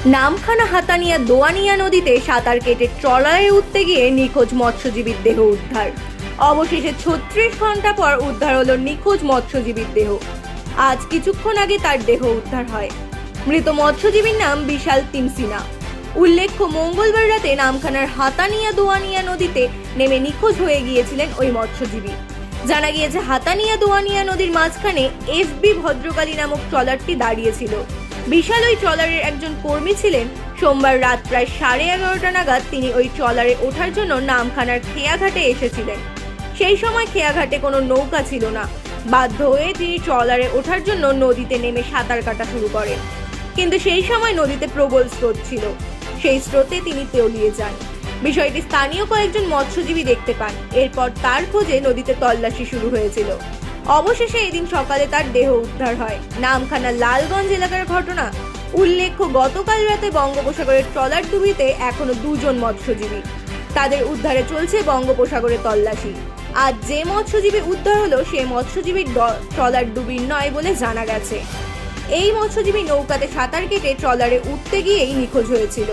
নামখানা হাতানিয়া দোয়ানিয়া নদীতে সাঁতার কেটে ট্রলারে উঠতে গিয়ে নিখোঁজ মৎস্যজীবীর দেহ উদ্ধার। অবশেষে 36 ঘন্টা পর উদ্ধার হলো নিখোঁজ মৎস্যজীবীর দেহ। আজ কিছুক্ষণ আগে তার দেহ উদ্ধার হয়। মৃত মৎস্যজীবীর নাম বিশাল তিমসিনা। উল্লেখ্য, মঙ্গলবার রাতে নামখানার হাতানিয়া দোয়ানিয়া নদীতে নেমে নিখোঁজ হয়ে গিয়েছিলেন ওই মৎস্যজীবী। জানা গিয়েছে, হাতানিয়া দোয়ানিয়া নদীর মাঝখানে এফবি ভদ্রকালী নামক ট্রলারটি দাঁড়িয়েছিল। বিশাল ওই ট্রলারের একজন কর্মী ছিলেন। সোমবার রাত প্রায় 11:30 নাগাদ তিনি ওই ট্রলারে ওঠার জন্য নামখানার খেয়াঘাটে এসেছিলেন। সেই সময় খেয়াঘাটে কোনো নৌকা ছিল না। বাধ্য হয়ে তিনি ট্রলারে ওঠার জন্য নদীতে নেমে সাঁতার কাটা শুরু করেন। কিন্তু সেই সময় নদীতে প্রবল স্রোত ছিল। সেই স্রোতে তিনি তলিয়ে যান। বিষয়টি স্থানীয় কয়েকজন মৎস্যজীবী দেখতে পান। এরপর তার খোঁজে নদীতে তল্লাশি শুরু হয়েছিল। অবশেষে এদিন সকালে তার দেহ উদ্ধার হয়। নামখানা লালগঞ্জ এলাকার ঘটনা। উল্লেখ্য, গতকাল রাতে বঙ্গোপসাগরের ট্রলার ডুবিতে এখনো 2 জন মৎস্যজীবী। তাদের উদ্ধারে চলছে বঙ্গোপসাগরে তল্লাশি। আজ যে মৎস্যজীবী উদ্ধার হলো সে মৎস্যজীবীর ট্রলার ডুবির নয় বলে জানা গেছে। এই মৎস্যজীবী নৌকাতে সাঁতার কেটে ট্রলারে উঠতে গিয়েই নিখোঁজ হয়েছিল।